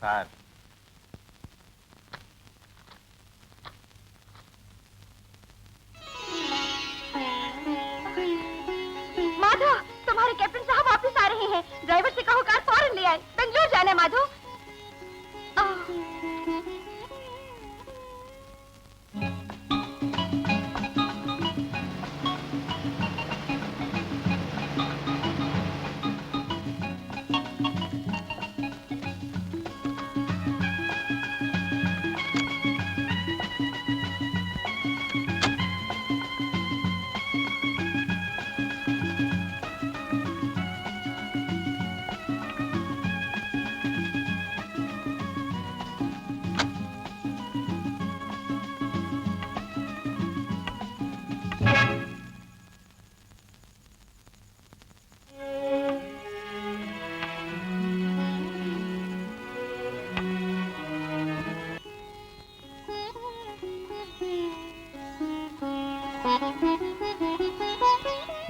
नमस्कार। माधव, तुम्हारे कैप्टन साहब वापस आ रहे हैं। ड्राइवर से कहो कार फौरन ले आए। बेंगलोर जाना है माधव।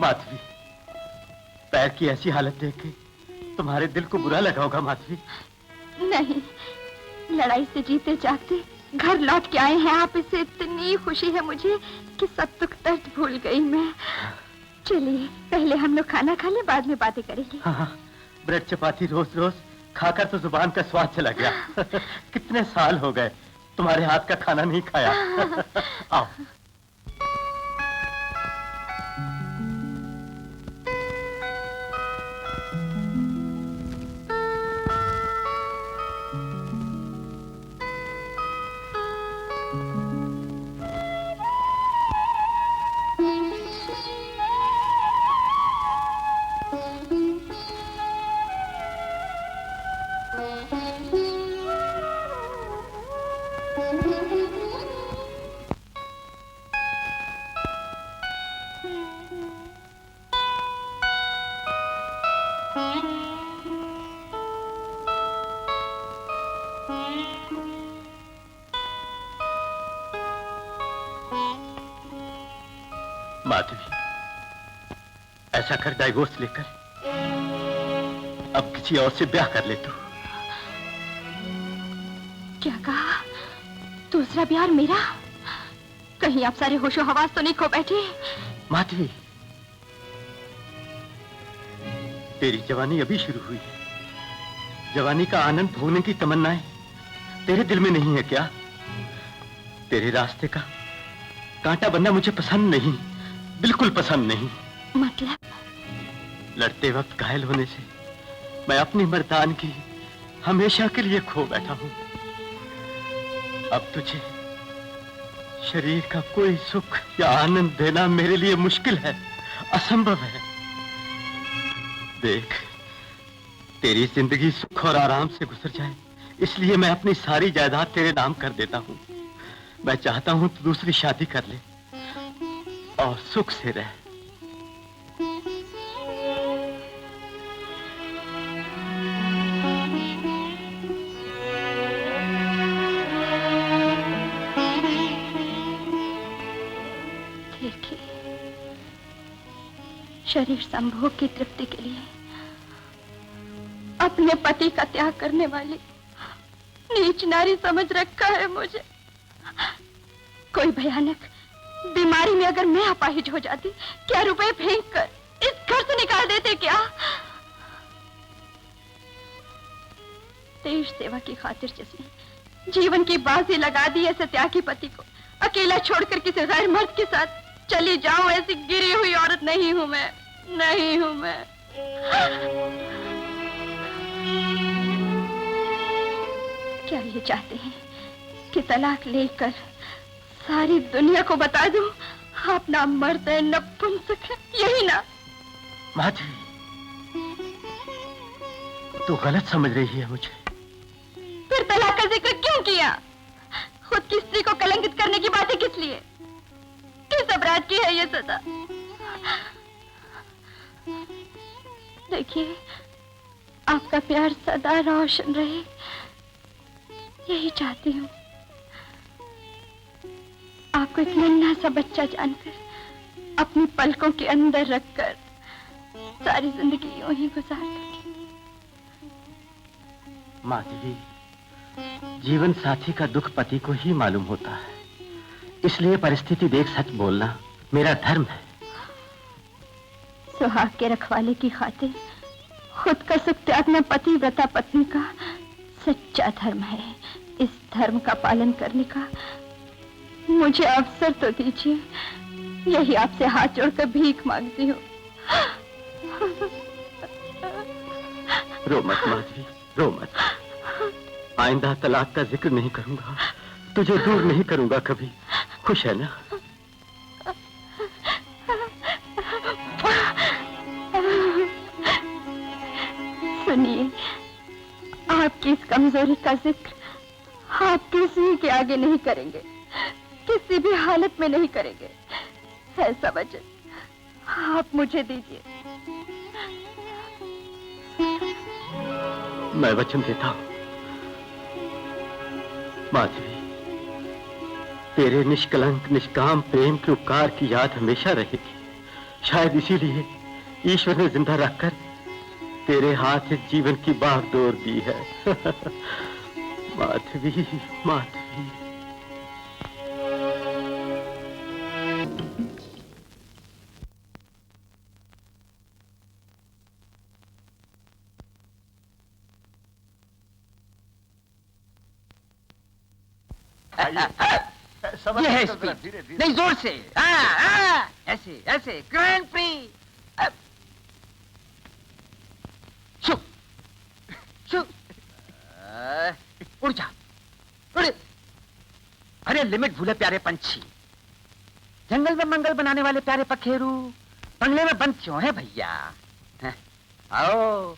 माधवी, पैर की ऐसी हालत देख के तुम्हारे दिल को बुरा लगा होगा माधवी। नहीं, लड़ाई से जीते जागते घर लौट के आए हैं आप। इससे इतनी खुशी है मुझे कि सब दुख दर्द भूल गई मैं। चलिए पहले हम लोग खाना खा ले, बाद में बातें करेंगे। हाँ, ब्रेड चपाती रोज रोज खाकर तो जुबान का स्वाद चला गया। कितने साल हो गए तुम्हारे हाथ का खाना नहीं खाया। आओ। माधवी, ऐसा कर डाइवोर्स लेकर अब किसी और से ब्याह कर ले तू। क्या कहा? दूसरा ब्याह मेरा? कहीं आप सारे होशो हवास तो नहीं खो बैठे? माधवी, तेरी जवानी अभी शुरू हुई है। जवानी का आनंद भोगने की तमन्नाएं तेरे दिल में नहीं है क्या? तेरे रास्ते का कांटा बनना मुझे पसंद नहीं, बिल्कुल पसंद नहीं। मतलब? लड़ते वक्त घायल होने से मैं अपनी मर्दान की हमेशा के लिए खो बैठा हूं। अब तुझे शरीर का कोई सुख या आनंद देना मेरे लिए मुश्किल है, असंभव है। देख, तेरी जिंदगी सुख और आराम से गुजर जाए, इसलिए मैं अपनी सारी जायदाद तेरे नाम कर देता हूं। मैं चाहता हूं तू दूसरी शादी कर ले और सुख से रह। देखिए, शरीर संभोग की तृप्ति के लिए अपने पति का त्याग करने वाली नीच नारी समझ रखा है मुझे। कोई भयानक बीमारी में अगर मैं अपाहिज हो जाती, क्या रुपए फेंक कर इस घर से निकाल देते क्या? देश सेवा की खातिर जिसने जीवन की बाजी लगा दी, ऐसे त्यागी पति को अकेला छोड़कर किसी गैर मर्द के साथ चली जाऊं, ऐसी गिरी हुई औरत नहीं हूं मैं, नहीं हूं मैं। क्या ये चाहते हैं कि तलाक लेकर सारी दुनिया को बता दूं आप ना मर्द है, नपुंसक है, यही ना? माधवी, तू गलत समझ रही है मुझे। फिर तलाक का जिक्र क्यों किया? खुद की स्त्री को कलंकित करने की बातें किस लिए? किस अपराध की है ये सजा? देखिए, आपका प्यार सदा रोशन रहे, यही चाहती हूँ। आपको एक नन्हा सा बच्चा जानकर अपनी पलकों के अंदर रखकर सारी जिंदगी यूं ही गुजार दूंगी। माधवी, जीवन साथी का दुख पति को ही मालूम होता है, इसलिए परिस्थिति देख सच बोलना मेरा धर्म है। सुहाग के रखवाले की खातिर खुद का सुख त्यागना पतिव्रता पत्नी का सच्चा धर्म है। इस धर्म का पालन करने का मुझे अवसर तो दीजिए, यही आपसे हाथ जोड़कर भीख मांगती हूँ। रो मत माधवी, रो मत। आइंदा तलाक का जिक्र नहीं करूंगा, तुझे दूर नहीं करूंगा कभी। खुश है ना? सुनिए, आपकी इस कमजोरी का जिक्र आप किसी के आगे नहीं करेंगे, किसी भी हालत में नहीं करेंगे। ऐसा वचन आप मुझे दीजिए। मैं वचन देता हूं माधवी, तेरे निष्कलंक निष्काम प्रेम के उपकार की याद हमेशा रहेगी। शायद इसीलिए ईश्वर ने जिंदा रखकर तेरे हाथ इस जीवन की बागडोर दी है। माधवी, माधवी। ये है स्पीड, नहीं जोर से, ऐसे ऐसे ग्रैंड प्री। शुभ शुभ, उड़ जा, उड़। अरे लिमिट भूले प्यारे पंछी, जंगल में मंगल बनाने वाले प्यारे पखेरू, बंगले में बंद क्यों है भैया? आओ,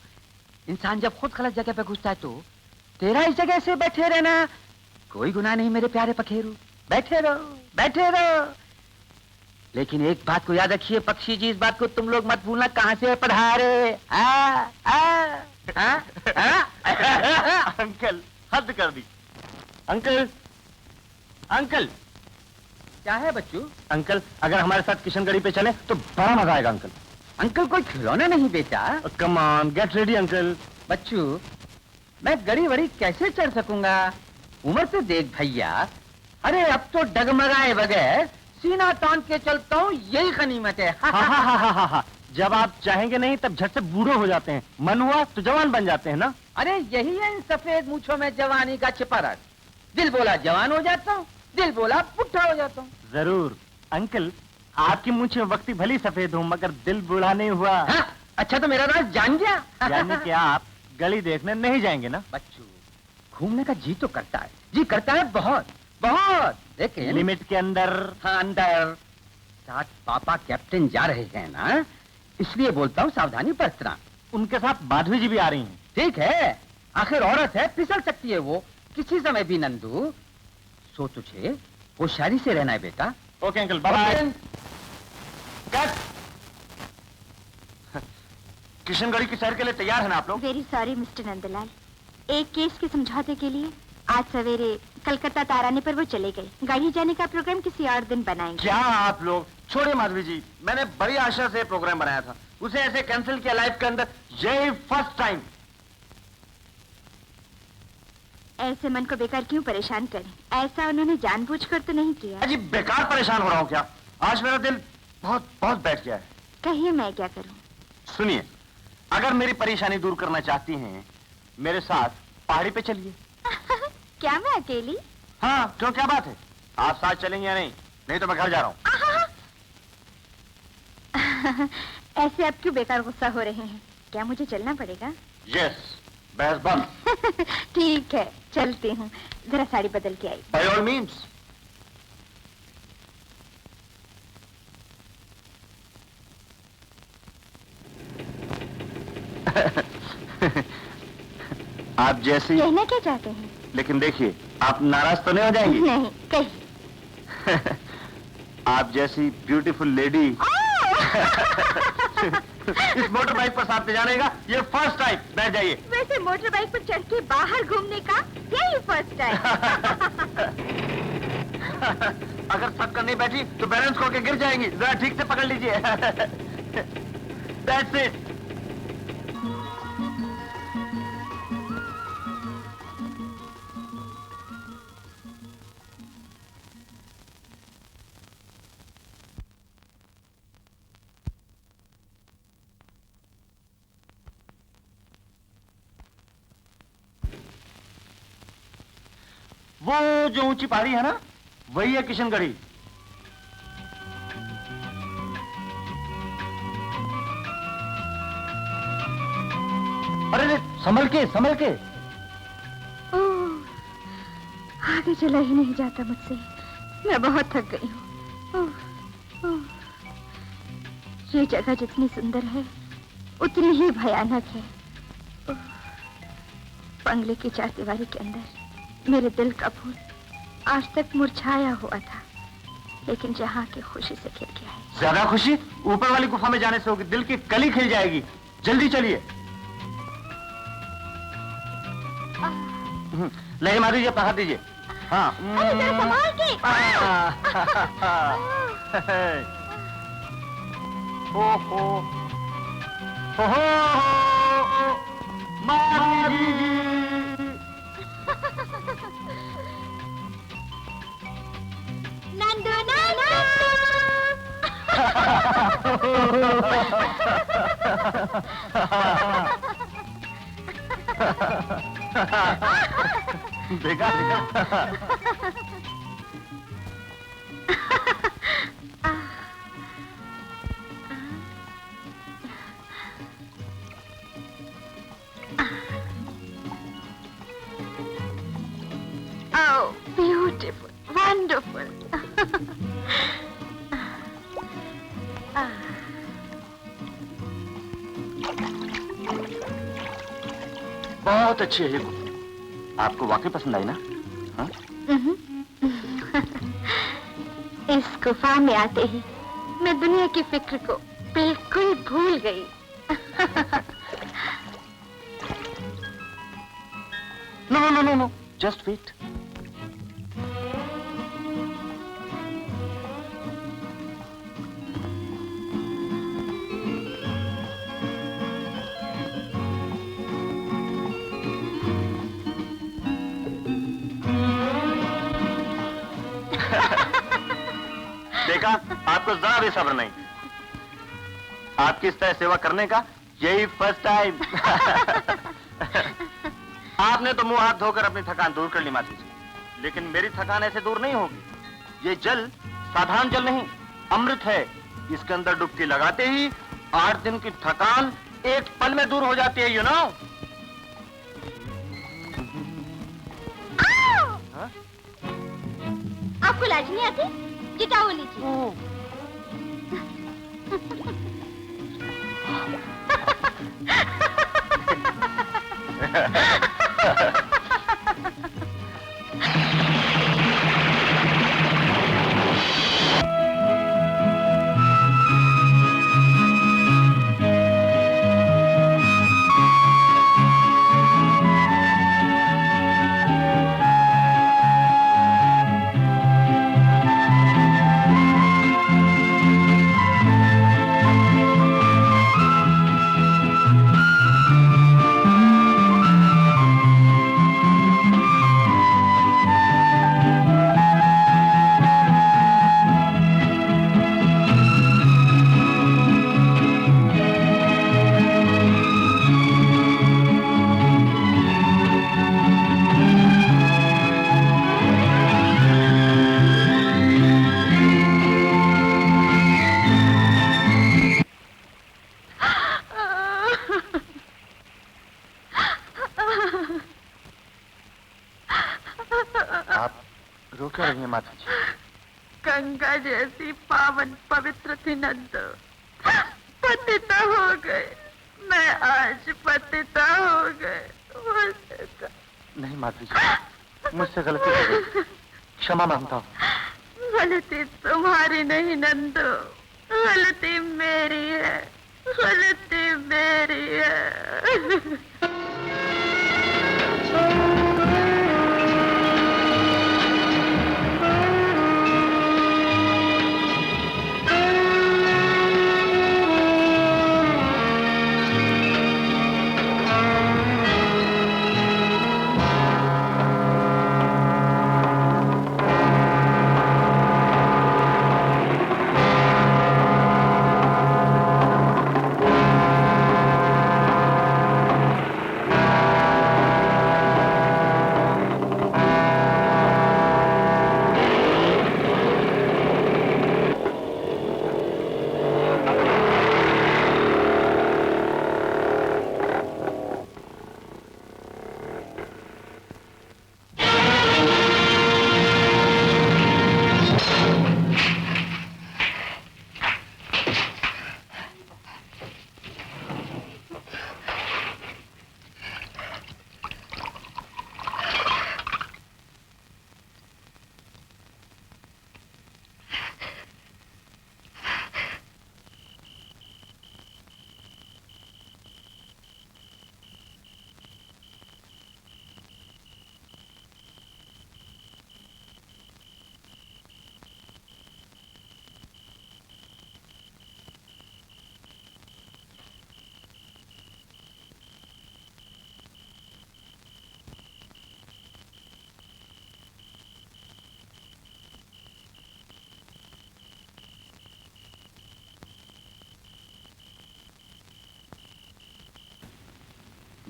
इंसान जब खुद गलत जगह पे घुसता है तो तेरा इस जगह से बैठे रहना कोई गुनाह नहीं मेरे प्यारे पखेरू। बैठे रहो, बैठे रहो। लेकिन एक बात को याद रखिए पक्षी जी, इस बात को तुम लोग मत भूलना कहां से पधारे। अंकल, हद कर दी। Uncle, uncle. क्या है बच्चू? अंकल, अगर हमारे साथ किशनगढ़ी पे चले तो बड़ा मजा आएगा अंकल। अंकल कोई खिलौना नहीं बेटा। Come on, get ready uncle. बच्चू, मैं गड़ी वड़ी कैसे चढ़ सकूंगा? उम्र से देख भैया। अरे अब तो डगमगाए बगैर सीना तान के चलता हूँ, यही गनीमत है। हा। जब आप चाहेंगे नहीं तब झट से बूढ़े हो जाते हैं, मन हुआ तो जवान बन जाते हैं ना। अरे यही है इन सफेद मूछों में जवानी का चिपरक। दिल बोला जवान हो जाता हूँ, दिल बोला पुट्ठा हो जाता हूँ। जरूर अंकल, आपकी मूंछें वक्ती भली सफेद हो मगर दिल बूढ़ा नहीं हुआ। अच्छा तो मेरा राज जान गया। यानी कि आप गली देखने नहीं जाएंगे ना? बच्चू, घूमने का जी तो करता है, जी करता है बहुत बहुत, लेकिन लिमिट के अंदर। हाँ अंदर। साथ पापा कैप्टन जा रहे हैं ना, इसलिए बोलता हूँ सावधानी बरतना। उनके साथ माधवी जी भी आ रही हैं। ठीक है, आखिर औरत है, फिसल सकती है वो किसी समय भी नंदू। सो तुझे होशियारी से रहना है बेटा। Okay uncle, bye. किशनगढ़ी की सैर के लिए तैयार है ना आप लोग? वेरी सॉरी मिस्टर नंदलाल, एक केस के समझौते के लिए आज सवेरे कलकत्ता ताराने पर वो चले गए। गाड़ी जाने का प्रोग्राम किसी और दिन बनाएंगे। क्या आप लोग? छोड़े माधवी जी, मैंने बड़ी आशा से प्रोग्राम बनाया था, उसे ऐसे कैंसिल किया लाइफ के अंदर, यही फर्स्ट टाइम। ऐसे मन को बेकार क्यों परेशान करें? ऐसा उन्होंने जानबूझकर तो नहीं किया। अजी बेकार परेशान हो रहा हूँ क्या? आज मेरा दिल बहुत बहुत बैठ गया है। कहिए मैं क्या करूं? सुनिए, अगर मेरी परेशानी दूर करना चाहती हैं, मेरे साथ पहाड़ी पे चलिए। क्या मैं अकेली? हाँ, क्यों, क्या बात है? आप साथ चलेंगे या नहीं? नहीं तो मैं घर जा रहा हूँ। ऐसे आप क्यों बेकार गुस्सा हो रहे हैं? क्या मुझे चलना पड़ेगा? यस, बस बस। ठीक है, चलती हूँ। जरा साड़ी बदल के आई। Bye all means. आप जैसी। कहना क्या चाहते हैं? लेकिन देखिए, आप नाराज तो नहीं हो जाएंगी? नहीं, कहीं। आप जैसी ब्यूटीफुल लेडी इस मोटर बाइक पर साथ ले जाने का ये फर्स्ट टाइम। बैठ जाइए। वैसे मोटर बाइक पर चढ़ के बाहर घूमने का यही फर्स्ट टाइम। अगर थक कर नहीं बैठी तो बैलेंस खो के गिर जाएंगी, जरा ठीक से पकड़ लीजिए। That's it. वो जो ऊंची पहाड़ी है ना, वही है किशनगढ़ी। अरे संभल के, संभल के। ओह, आगे चला ही नहीं जाता मुझसे, मैं बहुत थक गई हूँ। ओह, ओह, ये जगह जितनी सुंदर है उतनी ही भयानक है। ओह, बंगले की चारदीवारी के अंदर मेरे दिल का फूल आज तक मुरझाया हुआ था, लेकिन जहाँ की खुशी से खिल गया है। ज्यादा खुशी ऊपर वाली गुफा में जाने से होगी, दिल की कली खिल जाएगी। जल्दी चलिए। नहीं मार दीजिए, पकड़ दीजिए। हाँ। अरे जरा संभाल के। ओहो, ओहो, मार दीजिए। नंदू नंदू। देखा देखा। Oh, beautiful, wonderful. बहुत अच्छी है ये गुफा। आपको वाकई पसंद आई ना? हाँ? इस गुफा में आते ही मैं दुनिया की फिक्र को बिल्कुल भूल गई। No no no no, just wait. देखा, आपको जरा भी सब्र नहीं। आपकी इस तरह सेवा करने का यही फर्स्ट टाइम। आपने तो मुंह हाथ धोकर अपनी थकान दूर कर ली माता जी, लेकिन मेरी थकान ऐसे दूर नहीं होगी। ये जल साधारण जल नहीं, अमृत है। इसके अंदर डुबकी लगाते ही 8 दिन की थकान एक पल में दूर हो जाती है, यू नो। आपको लाज नहीं आती? जिता वो लीजिए। रो क्या रही है माता जी? गंगा जैसी पावन पवित्र थी नंद, पतिता हो गए। मैं आज पतिता हो गए। नहीं माता जी, मुझसे गलती हो गई, क्षमा मांगता हूँ। गलती तुम्हारी नहीं नंदो, गलती मेरी है, गलती मेरी है।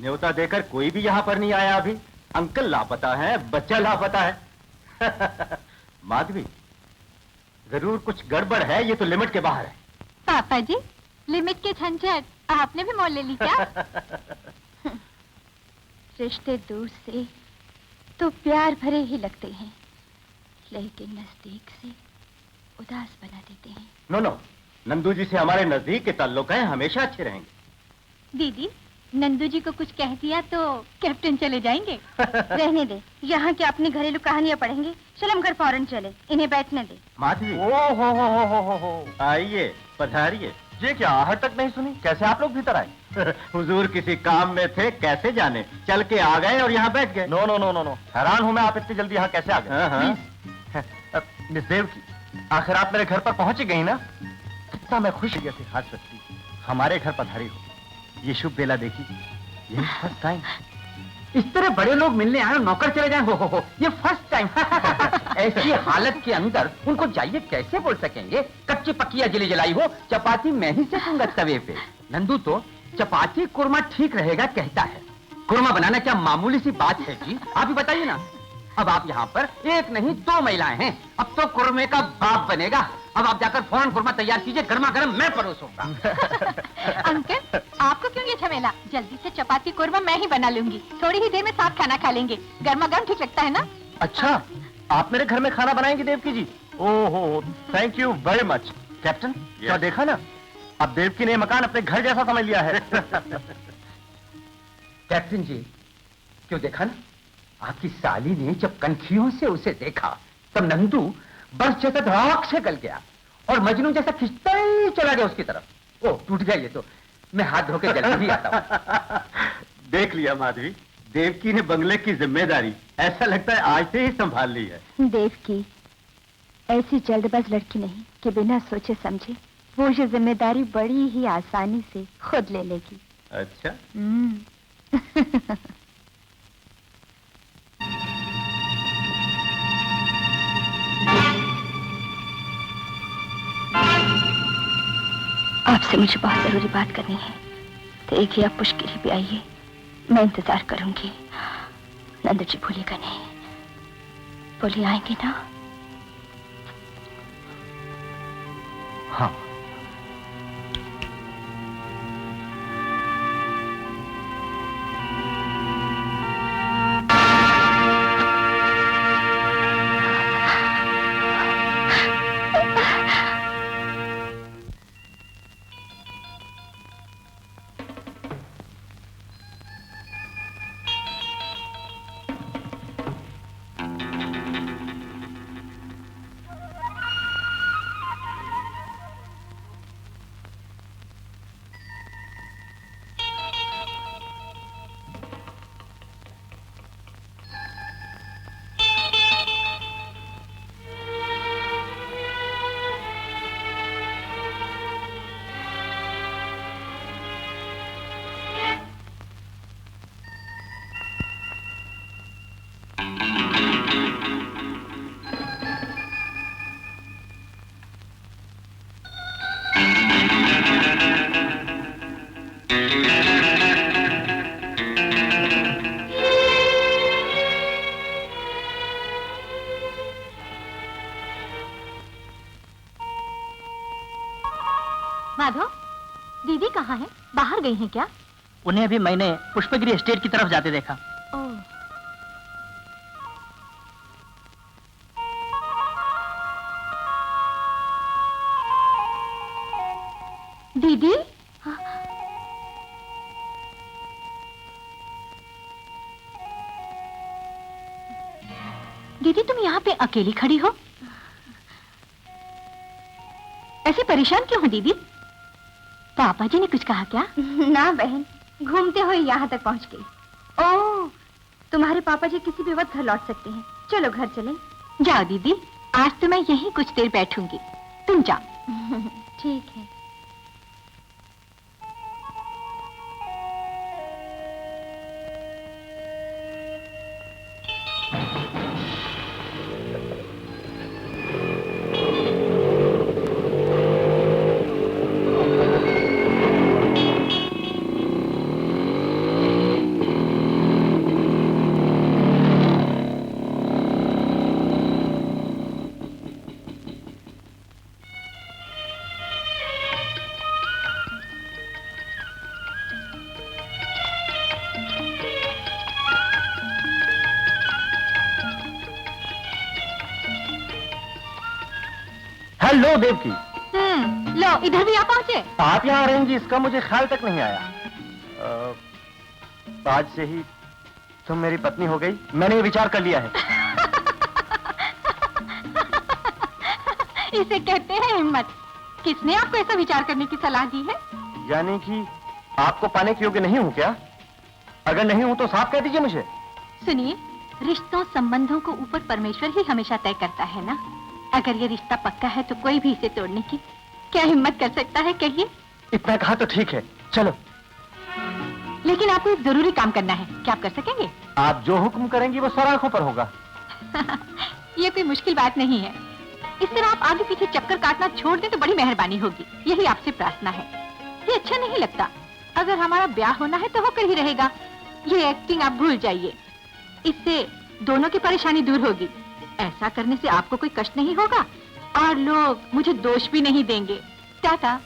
न्योता देकर कोई भी यहाँ पर नहीं आया अभी। अंकल लापता है, बच्चा लापता है। माधवी, जरूर कुछ गड़बड़ है, ये तो लिमिट के बाहर है। पापा जी, लिमिट के झंझट आपने भी मोल ले ली क्या? रिश्ते दूर से तो प्यार भरे ही लगते हैं, लेकिन नजदीक से उदास बना देते हैं। नो नो, नंदू जी से हमारे नजदीक के ताल्लुक हैं, हमेशा अच्छे रहेंगे। दीदी, नंदू जी को कुछ कह दिया तो कैप्टन चले जाएंगे। रहने दे, यहाँ के अपनी घरेलू कहानियाँ पढ़ेंगे। चल हम घर फौरन चले, इन्हें बैठने दे। माधवी, ओ हो। आइए, पधारिए। ये क्या, आहट तक नहीं सुनी? कैसे आप लोग भीतर आए? हुजूर किसी काम में थे, कैसे जाने, चल के आ गए और यहाँ बैठ गए। No no no no no, हैरान हूँ मैं, आप इतनी जल्दी यहाँ कैसे आ गए? हाँ। प्लीज। मिस देवकी, आखिर आप मेरे घर पर पहुंच गई ना? कितना मैं खुश जैसे खास व्यक्ति हमारे घर पधारी हो। ये शुभ बेला देखी, ये फर्स्ट टाइम इस तरह बड़े लोग मिलने आए, नौकर चले जाएं। हो, ये फर्स्ट टाइम। ऐसी हालत के अंदर उनको जाइए कैसे बोल सकेंगे? कच्ची पक्की या जली जलाई हो, चपाती मैं ही सेकूंगा तवे पे। नंदू तो चपाती कुरमा ठीक रहेगा कहता है। कुरमा बनाना क्या मामूली सी बात है जी? आप ही बताइए ना। अब आप यहाँ पर एक नहीं 2 महिलाएं हैं, अब तो कुरमे का बाप बनेगा। अब आप जाकर फौरन कुरमा तैयार कीजिए, गर्मा गर्म मैं परोसूंगा। अंकल, आपको क्यों ये झमेला? जल्दी से चपाती कुरमा मैं ही बना लूंगी, थोड़ी ही देर में साथ खाना खा लेंगे। गर्मा गर्म ठीक लगता है ना? अच्छा, आप मेरे घर में खाना बनाएंगे देवकी जी? ओहो, thank you very much. Captain, क्या देखा ना, अब देवकी ने मकान अपने घर जैसा समझ लिया है। कैप्टन जी, क्यों देखा ना, आपकी साली ने जब कनखियों से उसे देखा तब नंदू बस जैसा धड़ाक से गल गया और मजनू जैसा खिंचता ही चला गया उसकी तरफ। ओह, टूट गया ये तो। मैं हाथ धो के जल्दी ही आता हूँ। देख लिया माधवी, देवकी ने बंगले की जिम्मेदारी ऐसा लगता है आज से ही संभाल ली है। देवकी ऐसी जल्दबाज लड़की नहीं कि बिना सोचे समझे वो ये जिम्मेदारी बड़ी ही आसानी से खुद ले लेगी। अच्छा। आपसे मुझे बहुत जरूरी बात करनी है। देखिए, आप पुष्किरी भी आइए, मैं इंतजार करूंगी। नंदू जी भूलिएगा नहीं, बोलिए आएंगे ना? हाँ। माधव, दीदी कहाँ है? बाहर गई हैं क्या? उन्हें अभी मैंने पुष्पगिरी एस्टेट की तरफ जाते देखा। ओह। दीदी? दीदी, तुम यहाँ पे अकेली खड़ी हो? ऐसे परेशान क्यों हो दीदी? पापा जी ने कुछ कहा क्या? ना बहन, घूमते हुए यहाँ तक पहुँच गई। ओह, तुम्हारे पापा जी किसी भी वक्त घर लौट सकते हैं। चलो घर चलें। जाओ दीदी, आज तो मैं यहीं कुछ देर बैठूंगी, तुम जाओ। ठीक है। हेलो देवकी। लो इधर भी आ पहुंचे। आप यहाँ रहेंगी इसका मुझे ख्याल तक नहीं आया। आज से ही तुम मेरी पत्नी हो गई, मैंने ये विचार कर लिया है। इसे कहते हैं हिम्मत। किसने आपको ऐसा विचार करने की सलाह दी है? यानी कि आपको पाने के योग्य नहीं हूँ क्या? अगर नहीं हूँ तो साफ कह दीजिए मुझे। सुनिए, रिश्तों संबंधों को ऊपर परमेश्वर ही हमेशा तय करता है ना। अगर ये रिश्ता पक्का है तो कोई भी इसे तोड़ने की क्या हिम्मत कर सकता है, कहिए? इतना कहा तो ठीक है, चलो। लेकिन आपको एक जरूरी काम करना है, क्या आप कर सकेंगे? आप जो हुक्म करेंगी वो सर आंखों पर होगा। ये कोई मुश्किल बात नहीं है। इस तरह आप आगे पीछे चक्कर काटना छोड़ दें तो बड़ी मेहरबानी होगी, यही आपसे प्रार्थना है। ये अच्छा नहीं लगता। अगर हमारा ब्याह होना है तो होकर ही रहेगा। ये एक्टिंग आप भूल जाइए, इससे दोनों की परेशानी दूर होगी। ऐसा करने से आपको कोई कष्ट नहीं होगा और लोग मुझे दोष भी नहीं देंगे। टाटा।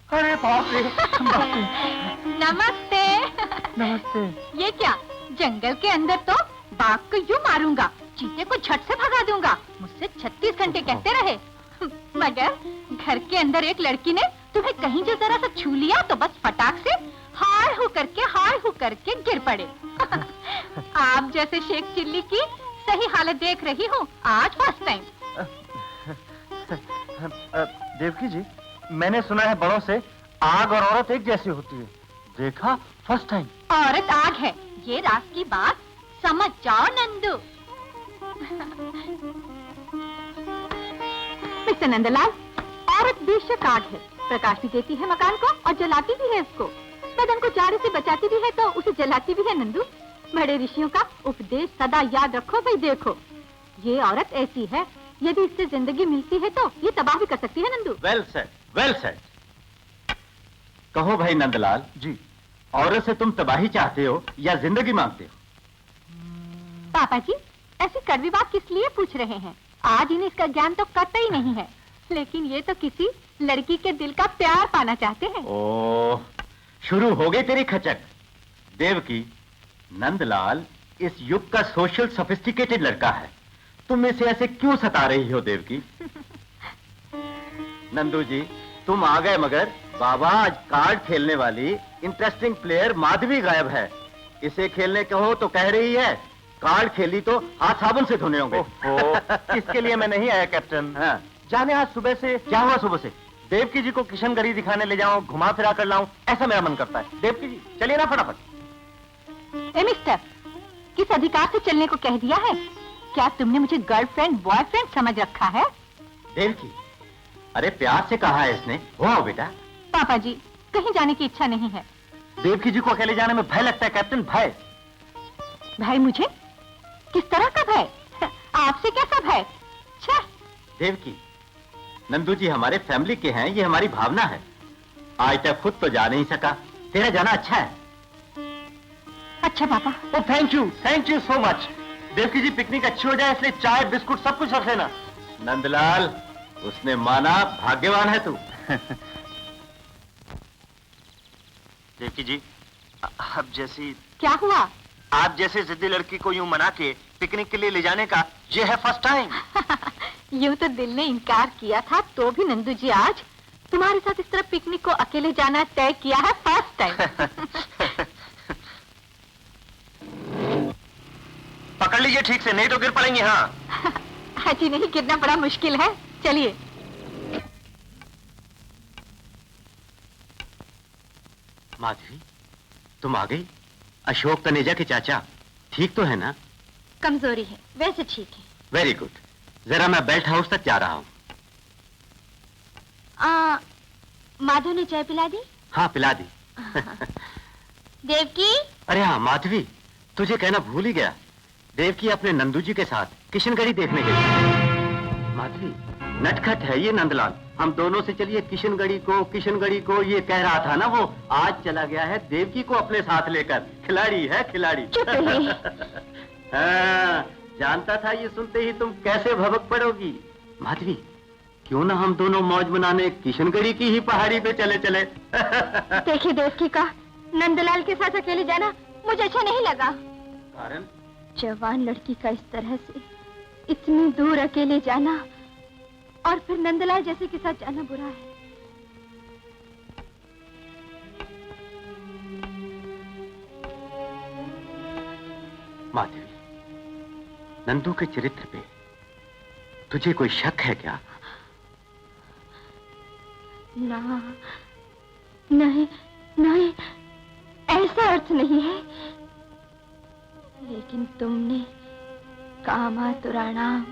अरे बाप रे। नमस्ते। नमस्ते। ये क्या, जंगल के अंदर तो बाघ को यूं मारूंगा, चीते को झट से भगा दूंगा। मुझसे 36 घंटे कहते रहे, मगर घर के अंदर एक लड़की ने तुम्हें कहीं जो जरा सा छू लिया तो बस फटाक से हाय हो करके गिर पड़े। आप जैसे शेख चिल्ली की सही हालत देख रही हूँ आज फर्स्ट टाइम। देवकी जी, मैंने सुना है बड़ों से आग और औरत एक जैसी होती है। देखा फर्स्ट टाइम। औरत आग है, ये राज की बात समझ जाओ नंदू। मिस्टर नंदलाल, औरत बेशक आग है, प्रकाश भी देती है मकान को और जलाती भी है उसको। बदन को जाड़े से बचाती भी है तो उसे जलाती भी है नंदू। बड़े ऋषियों का उपदेश सदा याद रखो भाई। देखो, ये औरत ऐसी है, यदि इससे जिंदगी मिलती है तो ये तबाह भी कर सकती है Nandu. Well said, well said. कहो भाई नंदलाल जी, औरत से तुम तबाही चाहते हो या जिंदगी मांगते हो? पापा जी, ऐसी कड़वी बात किस लिए पूछ रहे हैं? आज इन्हें इसका ज्ञान तो कतई नहीं है, लेकिन ये तो किसी लड़की के दिल का प्यार पाना चाहते हैं। ओह, शुरू हो गई तेरी खचक। देवकी, नंदलाल इस युग का सोशल सोफिस्टिकेटेड लड़का है, तुम इसे ऐसे क्यों सता रही हो देवकी? नंदू जी, तुम आ गए, मगर बाबा आज कार्ड खेलने वाली इंटरेस्टिंग प्लेयर माधवी गायब है। इसे खेलने कहो तो कह रही है कार्ड खेली तो हाथ साबुन से धोने होंगे। इसके लिए मैं नहीं आया कैप्टन। हाँ। जाने आज सुबह से क्या हुआ सुबह से? देवकी जी को किशनगढ़ी दिखाने ले जाऊं, घुमा फिरा कर लाऊं, ऐसा मेरा मन करता है। देवकी जी चलिए ना फटाफट। ए मिस्टर, किस अधिकार से चलने को कह दिया है? क्या तुमने मुझे गर्लफ्रेंड बॉयफ्रेंड समझ रखा है? देवकी, अरे प्यार से कहा है इसने। हो आओ बेटा। पापा जी, कहीं जाने की इच्छा नहीं है। देवकी जी को अकेले जाने में भय लगता है कैप्टन, भय। भाई मुझे? किस तरह का भय? आपसे कैसा भय? छह। देवकी, नंदू जी हमारे फैमिली के हैं, ये हमारी भावना है। आज तक खुद तो जा नहीं सका, तेरा जाना अच्छा है। अच्छा पापा। Oh thank you so much. Devaki ji picnic अच्छी हो जाए इसलिए चाय बिस्कुट सब कुछ रख लेना। नंदलाल, उसने माना, भाग्यवान है तू। देवकी जी, अब जैसी क्या हुआ? आप जैसे जिद्दी लड़की को यूं मना के पिकनिक के लिए ले जाने का ये है फर्स्ट टाइम। यूं तो दिल ने इनकार किया था, तो भी नंदू जी आज तुम्हारे साथ इस तरह पिकनिक को अकेले जाना तय किया है फर्स्ट टाइम। पकड़ लीजिए ठीक से, नहीं तो गिर पड़ेंगे। हाँ हाजी नहीं, गिरना बड़ा मुश्किल है। चलिए। माधवी, तुम आ गई? अशोक तनेजा के चाचा ठीक तो है ना? कमजोरी है, वैसे ठीक है। Very good. जरा मैं बेल्ट हाउस तक जा रहा हूँ। माधव ने चाय पिला दी? हाँ, पिला दी। देवकी? अरे हाँ माधवी, तुझे कहना भूल ही गया। देवकी अपने नंदू जी के साथ किशनगढ़ी देखने गई। माधवी, नटखट है ये नंदलाल। हम दोनों से चलिए किशनगढ़ी को ये कह रहा था ना, वो आज चला गया है देवकी को अपने साथ लेकर। खिलाड़ी है, खिलाड़ी। चुप रही। हाँ, जानता था ये सुनते ही तुम कैसे भभक पड़ोगी। माधवी, क्यों ना हम दोनों मौज मनाने किशनगढ़ी की ही पहाड़ी पे चले चले। देखिए देवकी का नंदलाल के साथ अकेले जाना मुझे अच्छा नहीं लगा। कारण? जवान लड़की का इस तरह से इतनी दूर अकेले जाना और फिर नंदलाल जैसे के साथ जाना बुरा है। माधवी, नंदू के चरित्र पे तुझे कोई शक है क्या? नहीं, ऐसा अर्थ नहीं है। लेकिन तुमने कामातुराणाम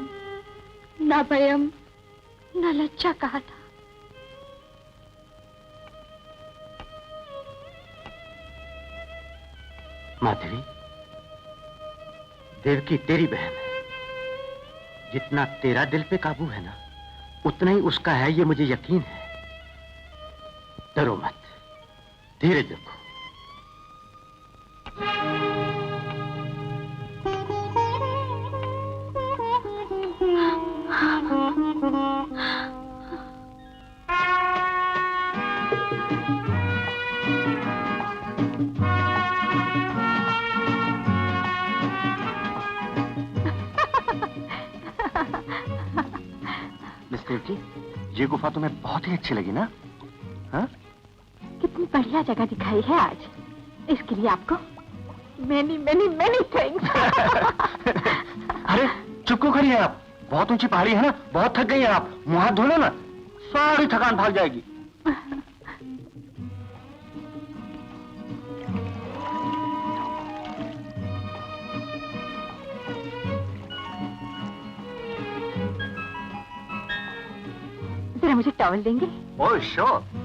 न भयम न लज्जा कहा था। माधवी, देवकी तेरी बहन है। जितना तेरा दिल पे काबू है ना, उतना ही उसका है, ये मुझे यकीन है। डरो मत, धीरज रखो। मिस्टर जी, ये गुफा तुम्हें बहुत ही अच्छी लगी ना? हाँ? कितनी बढ़िया जगह दिखाई है आज। इसके लिए आपको मैनी थैंक्स। अरे चुप क्यों खड़ी हैं आप? बहुत ऊंची पहाड़ी है ना, बहुत थक गई हैं आप। मुंह हाथ धो लो ना, सारी थकान भाग जाएगी। जरा मुझे टॉवल देंगे? Oh sure.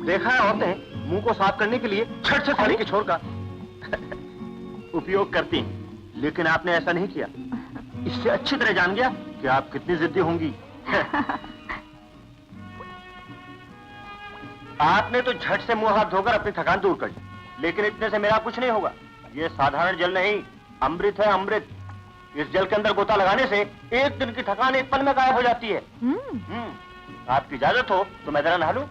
देखा है औरतें मुंह को साफ करने के लिए छट से थाली के छोर का उपयोग करती हैं, लेकिन आपने ऐसा नहीं किया। इससे अच्छी तरह जान गया कि आप कितनी जिद्दी होंगी। आपने तो झट से मुंह हाथ धोकर अपनी थकान दूर कर ली, लेकिन इतने से मेरा कुछ नहीं होगा। ये साधारण जल नहीं, अमृत है, अमृत। इस जल के अंदर गोता लगाने से एक दिन की थकान एक पल में गायब हो जाती है। आपकी इजाजत हो तो मैं जरा नहा लूं?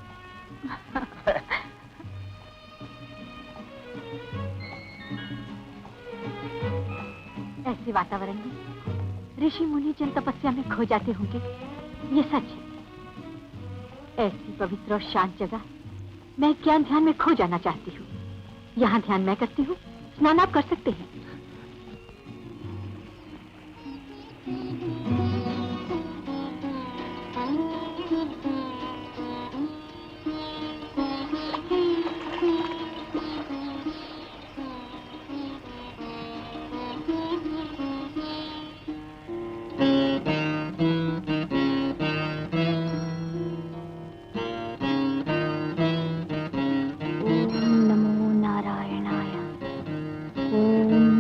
ऐसे वातावरण में ऋषि मुनि जन तपस्या में खो जाते होंगे, ये सच है। ऐसी पवित्र और शांत जगह मैं ज्ञान ध्यान में खो जाना चाहती हूँ। यहाँ ध्यान मैं करती हूँ, स्नान आप कर सकते हैं। ओम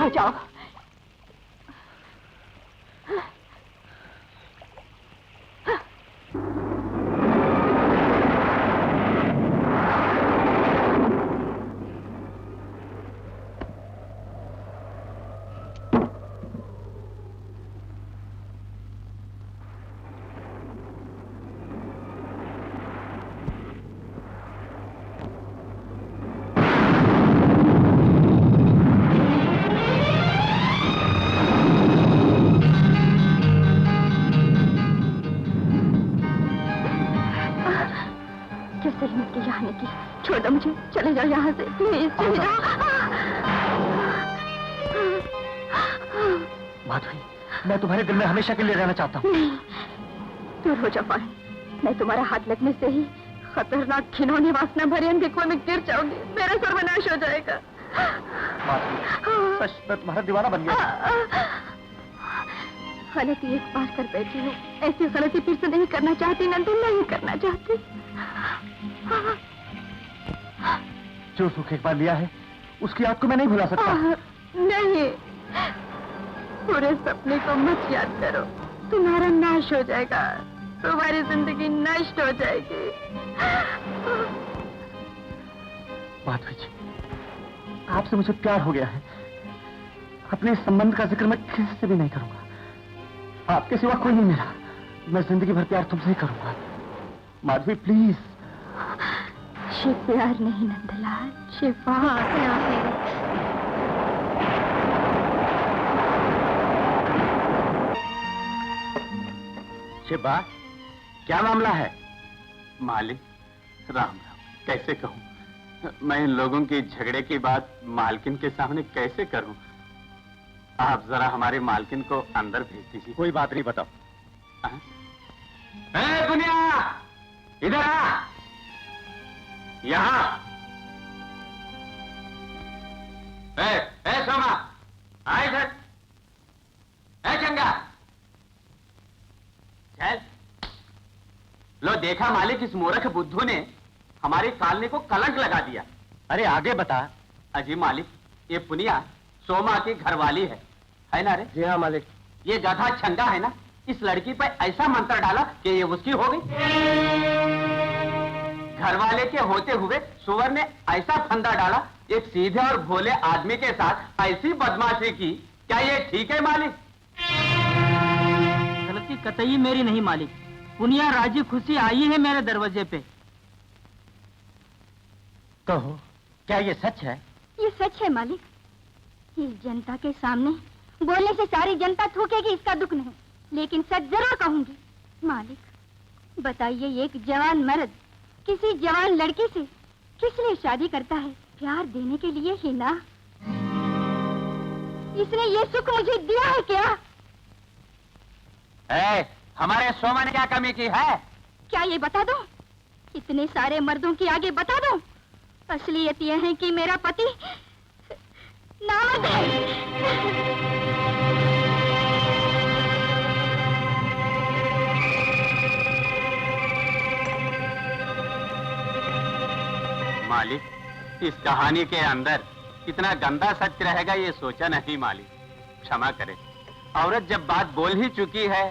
हो जाओ। कैसे हिम्मत की यहाँ आने की? छोड़ दो मुझे, चले जाओ यहाँ से, प्लीज चले जाओ। माधवी, मैं तुम्हारे दिल में हमेशा के लिए रहना चाहता हूँ। नहीं, दूर हो जाओ फौरन। मैं तुम्हारा हाथ लगने से ही खतरनाक खिलौने वासना भरे अंधे कुएं में गिर जाऊंगी, मेरा सर्वनाश हो जाएगा। माधवी, सच मैं तुम्हारा दीवाना बन गया। गलती एक बार कर बैठी हूँ, ऐसी गलती फिर से नहीं करना चाहती नंदू, नहीं करना चाहती। जो सुख एक बार लिया है उसकी याद को मैं नहीं भुला सकता। नहीं, पूरे सपने को मत याद करो, तुम्हारा नाश हो जाएगा, तुम्हारी जिंदगी नष्ट हो जाएगी। माधवी जी, आपसे मुझे प्यार हो गया है। अपने इस संबंध का जिक्र मैं किसी से भी नहीं करूंगा। आपके सिवा कोई नहीं मेरा। मैं जिंदगी भर प्यार तुमसे ही करूंगा। माधवी प्लीज। शिव प्यार नहीं नंदलाल, शिफा। शिवा, क्या मामला है? मालिक, राम राम, कैसे कहूँ? मैं इन लोगों की झगड़े की बात मालकिन के सामने कैसे करूँ? आप जरा हमारे मालकिन को अंदर भेज दीजिए। कोई बात नहीं, बताओ। दुनिया, इधर आ, यहाँ। सोमा, आ इधर। चंगा, चल। लो देखा मालिक, इस मूर्ख बुद्धू ने हमारी कॉलोनी को कलंक लगा दिया। अरे आगे बता। अजी मालिक, ये पुनिया सोमा की घरवाली है ना रे? जी हाँ मालिक। ये गधा छंगा है ना, इस लड़की पर ऐसा मंत्र डाला कि ये उसकी हो गई। घरवाले के होते हुए सुअर ने ऐसा फंदा डाला, एक सीधे और भोले आदमी के साथ ऐसी बदमाशी की। क्या ये ठीक है मालिक? गलती कतई मेरी नहीं मालिक। पुनिया राजी खुशी आई है मेरे दरवाजे पे। कहो, क्या ये सच है? ये सच है मालिक। इस जनता के सामने बोलने से सारी जनता थूकेगी, इसका दुख नहीं, लेकिन सच जरूर कहूंगी। मालिक बताइए, एक जवान मर्द किसी जवान लड़की से किस लिए शादी करता है? प्यार देने के लिए ही ना। इसने ये सुख मुझे दिया है क्या? हमारे सोमा ने क्या कमी की है? क्या ये बता दो? इतने सारे मर्दों के आगे बता दो? असलियत यह है कि मेरा पति नामर्द है। मालिक, इस कहानी के अंदर कितना गंदा सच रहेगा ये सोचा नहीं मालिक। क्षमा करें, औरत जब बात बोल ही चुकी है,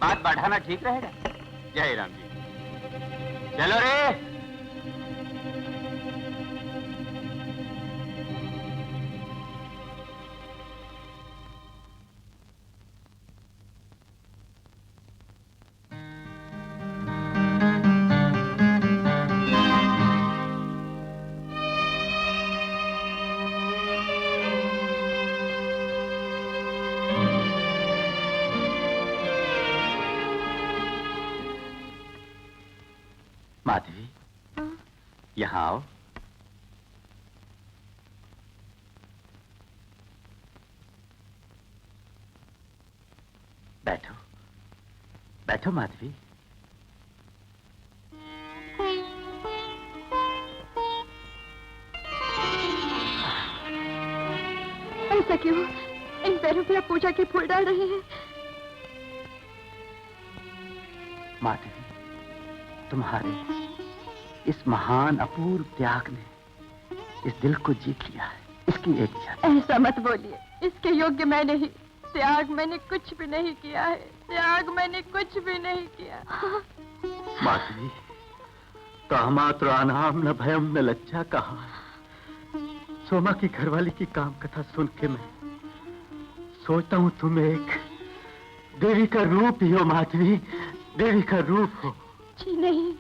बात बढ़ाना ठीक रहेगा? जय राम जी। चलो रे। माधवी, यहाँ आओ। बैठो, बैठो माधवी। ऐसा क्यों? इन पैरों पे आप पूजा के फूल डाल रहे हैं? माधवी, तुम्हारे इस महान अपूर्व त्याग ने इस दिल को जीत लिया है। इसकी एक जान। ऐसा मत बोलिए, इसके योग्य मैं नहीं। त्याग मैंने कुछ भी नहीं किया है, त्याग मैंने कुछ भी नहीं किया। माधवी, कामात्र अनाम न भयम न लज्जा कहा। सोमा की घरवाली की काम कथा सुन के मैं सोचता हूँ तुम एक देवी का रूप ही हो माधवी, देवी का रूप हो। जी नहीं,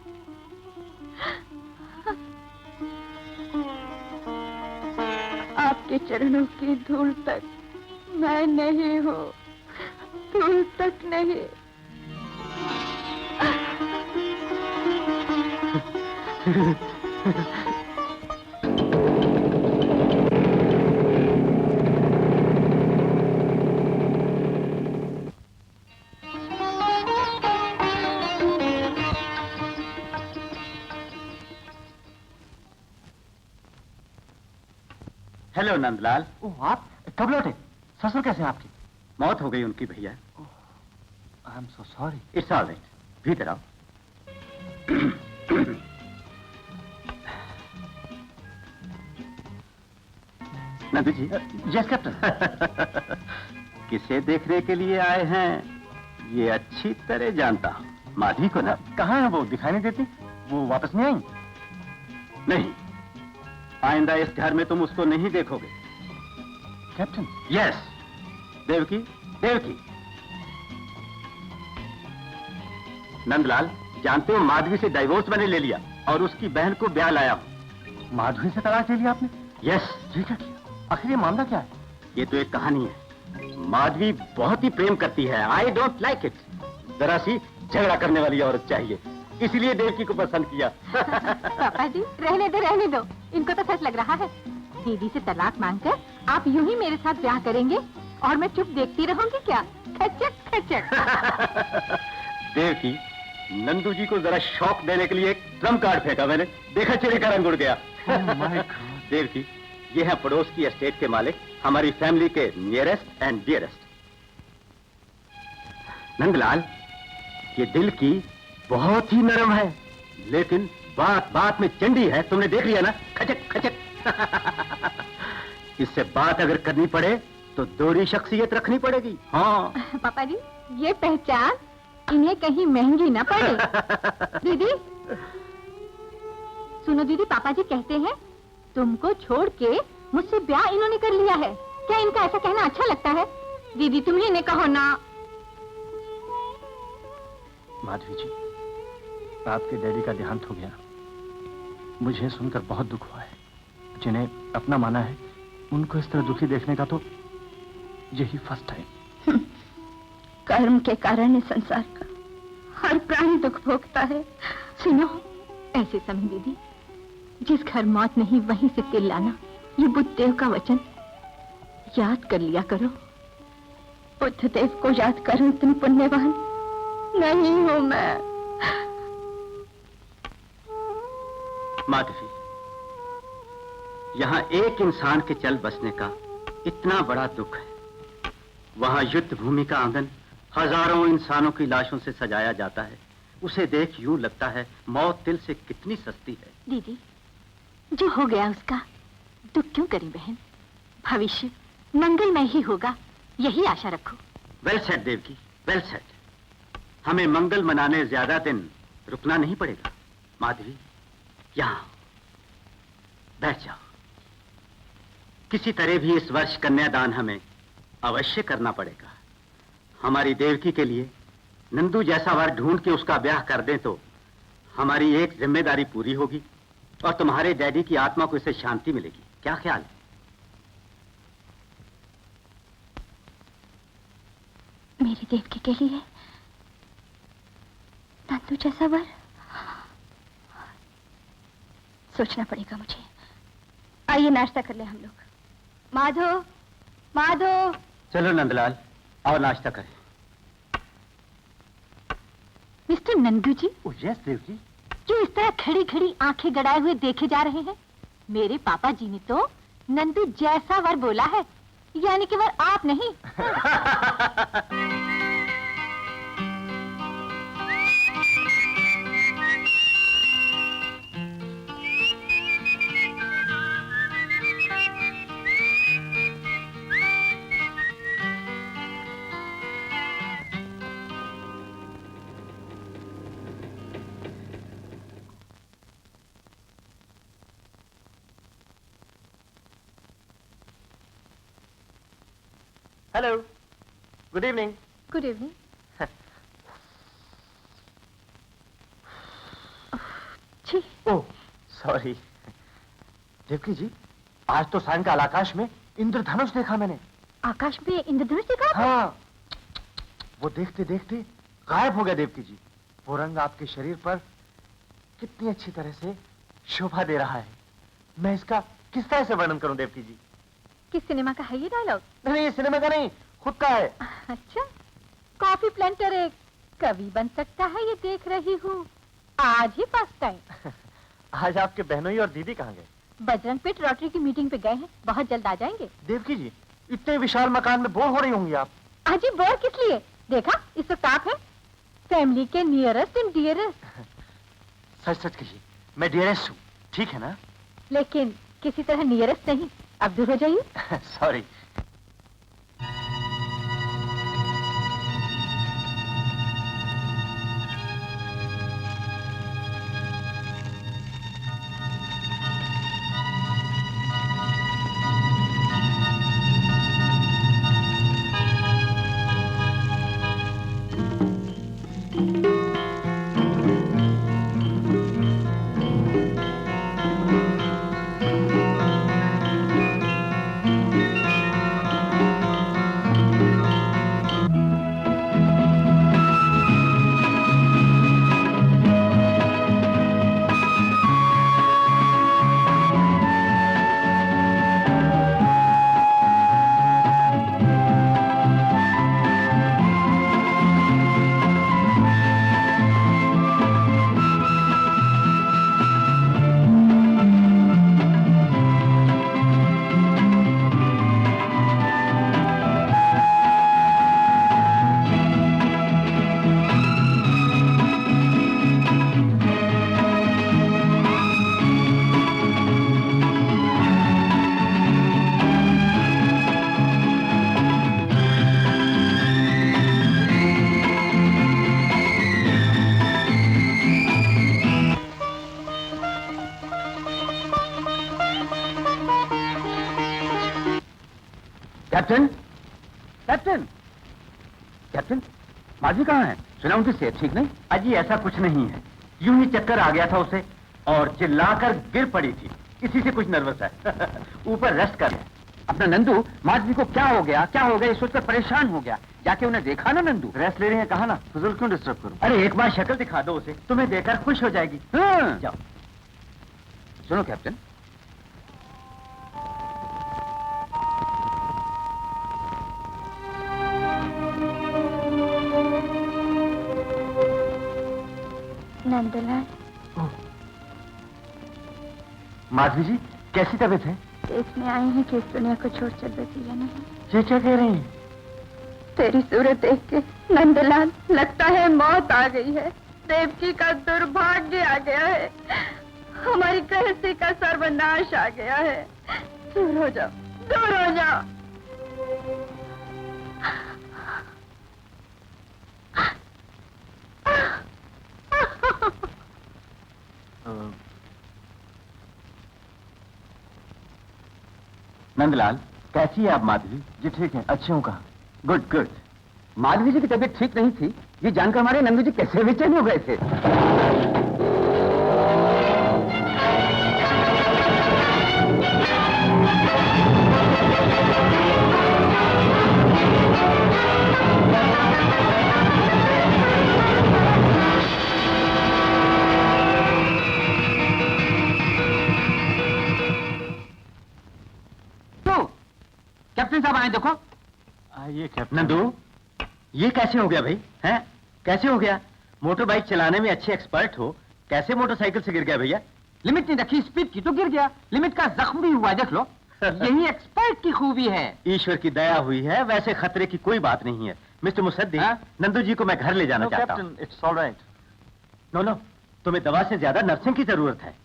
आपके चरणों की धूल तक मैं नहीं हूँ, धूल तक नहीं। हेलो नंदलाल। ओह, आप कब लौटे? ससुर कैसे हैं आपके? मौत हो गई उनकी भैया। I am so sorry. It's all right, भीतर आओ। नंदू जी। Yes captain. किसे देखने के लिए आए हैं ये अच्छी तरह जानता हूँ। माधवी को ना? कहाँ है वो? दिखाई नहीं देती। वो वापस नहीं आई? नहीं, आइंदा इस घर में तुम उसको नहीं देखोगे। कैप्टन। यस, देवकी, देवकी। नंदलाल, जानते हो माधवी से डाइवोर्स मैंने ले लिया और उसकी बहन को ब्याह लाया हूँ। माधवी से तलाक ले लिया आपने? यस। ठीक है। आखिर ये मामला क्या है? ये तो एक कहानी है। माधवी बहुत ही प्रेम करती है। I don't like it. जरा सी झगड़ा करने वाली औरत चाहिए, इसलिए देवकी को पसंद किया। पापा जी, रहने दो। इनको तो सच लग रहा है। दीदी से तलाक मांगकर आप यूं ही मेरे साथ ब्याह करेंगे और मैं चुप देखती रहूंगी क्या? खचक खचक। देवकी, नंदू जी को जरा शौक देने के लिए एक ट्रम्प कार्ड फेंका मैंने, देखा चेहरे का रंग उड़ गया। देवकी, ये है पड़ोस की एस्टेट के मालिक, हमारी फैमिली के नियरेस्ट एंड डियरेस्ट। नंदलाल, ये दिल की बहुत ही नरम है, लेकिन बात बात में चंडी है। तुमने देख लिया ना? खचक खचक। इससे बात अगर करनी पड़े तो दोहरी शख्सियत रखनी पड़ेगी। हाँ पापा जी, ये पहचान इन्हें कहीं महंगी ना पड़े। दीदी सुनो, दीदी पापा जी कहते हैं तुमको छोड़ के मुझसे ब्याह इन्होंने कर लिया है। क्या इनका ऐसा कहना अच्छा लगता है? दीदी तुम ही इन्हें कहो ना। माधवी जी, आपके डैडी का देहांत हो गया। मुझे सुनकर बहुत दुख हुआ है। जिन्हें अपना माना है उनको इस तरह दुखी देखने का तो यही फर्स्ट टाइम। कर्म के कारण इस संसार का हर प्राणी दुख भोगता है। सुनो, ऐसे समय दीदी, जिस घर मौत नहीं वहीं से तिल लाना, ये बुद्धदेव का वचन याद कर लिया करो। बुद्धदेव को याद करूं इतनी पुण्यवान नहीं हूं मैं। माधवी, यहाँ एक इंसान के चल बसने का इतना बड़ा दुख है। वहाँ युद्ध भूमि का आंगन हजारों इंसानों की लाशों से सजाया जाता है। उसे देख यूं लगता है मौत दिल से कितनी सस्ती है। दीदी, जो हो गया उसका दुख क्यों करी बहन? भविष्य मंगलमय ही होगा, यही आशा रखो। Well said Devaki, well said. हमें मंगल मनाने ज्यादा दिन रुकना नहीं पड़ेगा। माधवी, यहाँ बैठ जाओ। किसी तरह भी इस वर्ष कन्यादान हमें अवश्य करना पड़ेगा। हमारी देवकी के लिए नंदू जैसा वर ढूंढ के उसका ब्याह कर दें तो हमारी एक जिम्मेदारी पूरी होगी और तुम्हारे डैडी की आत्मा को इससे शांति मिलेगी। क्या ख्याल है? मेरी देवकी के लिए नंदू जैसा वर सोचना पड़ेगा मुझे। आइए नाश्ता कर ले हम लोग। माधो, माधो। चलो नंदलाल, आओ नाश्ता करें। Mister Nandu ji, yes Devaki. क्यों इस तरह खड़ी खड़ी आंखें गड़ाए हुए देखे जा रहे हैं? मेरे पापा जी ने तो नंदू जैसा वर बोला है, यानी कि वर आप नहीं। Hello, good evening. Good evening. Oh sorry. Devaki ji, आज तो सायंकाल आकाश में इंद्रधनुष देखा मैंने। आकाश में इंद्रधनुष देखा? हाँ, वो देखते देखते गायब हो गया देवकी जी। वो रंग आपके शरीर पर कितनी अच्छी तरह से शोभा दे रहा है। मैं इसका किस तरह से वर्णन करूं देवकी जी? किस सिनेमा का है ये डायलॉग? नहीं, ये सिनेमा का नहीं, खुद का है। अच्छा, कॉफी प्लांटर एक कवि बन सकता है, ये देख रही हूँ आज ही फर्स्ट टाइम। आज आपके बहनोई और दीदी कहाँ गए? बजरंग पेट रोटरी की मीटिंग पे गए हैं, बहुत जल्द आ जाएंगे। देवकी जी, इतने विशाल मकान में बोर हो रही होंगी आप। आज ही बोर किस लिए? देखा, इस वक्त आप है फैमिली के नियरेस्ट एंड डियरेस्ट। सच सच कहिए, मैं डियरेस्ट हूँ, ठीक है ना? लेकिन किसी तरह नियरेस्ट नहीं। अब दूर हो जाइए। सॉरी। कैप्टन, कैप्टन, कैप्टन, माजी कहाँ है? सुना उनकी सेहत ठीक नहीं? अजी ऐसा कुछ नहीं है, यूं ही चक्कर आ गया था उसे और चिल्लाकर गिर पड़ी थी, इसी से कुछ नर्वस है। ऊपर रेस्ट कर। अपना नंदू, माजी को क्या हो गया ये सोचकर परेशान हो गया। जाके उन्हें देखा ना नंदू? रेस्ट ले रही है, कहा ना, फिजूल क्यों डिस्टर्ब करूं? अरे एक बार शक्ल दिखा दो उसे, तुम्हें देखकर खुश हो जाएगी। हाँ। जाओ। सुनो कैप्टन, नंदलाल, माधवी जी, कैसी तबीयत है? देखने आई हैं कि इस दुनिया को छोड़ चल बसी या नहीं। ये क्या कह रही हैं? तेरी सूरत देख के नंदलाल लगता है मौत आ गई है। देवकी का दुर्भाग्य आ गया है, हमारी गृहस्थी का सर्वनाश आ गया है। दूर हो जाओ, दूर हो जाओ। नंदलाल, कैसी है आप माधवी? जी ठीक है, अच्छी हूँ। कहा? Good good. माधवी जी की तबीयत ठीक नहीं थी, ये जानकर हमारे नंदू जी कैसे बेचैन हो गए थे। कैप्टन साहब आए, देखो। आइए कैप्टन। नंदू, ये कैसे हो गया भाई? हैं? कैसे हो गया? मोटर बाइक चलाने में अच्छे एक्सपर्ट हो, कैसे मोटरसाइकिल से गिर गया भैया? लिमिट नहीं रखी स्पीड की तो गिर गया, लिमिट का जख्म भी हुआ, देख लो। यही एक्सपर्ट की खूबी है। ईश्वर की दया हुई है, वैसे खतरे की कोई बात नहीं है। मिस्टर मुसद्दी, नंदू जी को मैं घर ले जाना चाहता हूँ। It's all right. No no, तुम्हें दवा से ज्यादा नर्सिंग की जरूरत है।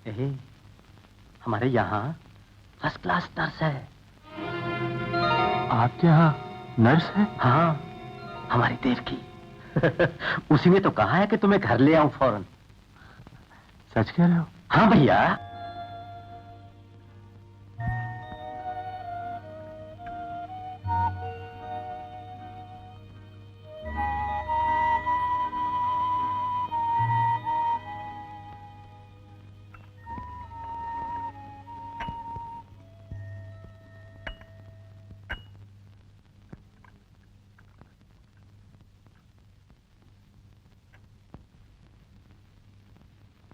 यही हमारे यहाँ फर्स्ट क्लास नर्स है। आपके यहाँ नर्स है? हाँ, हमारी देवकी। उसी ने तो कहा है कि तुम्हें घर ले आऊं फौरन। सच कह रहे हो? हाँ भैया।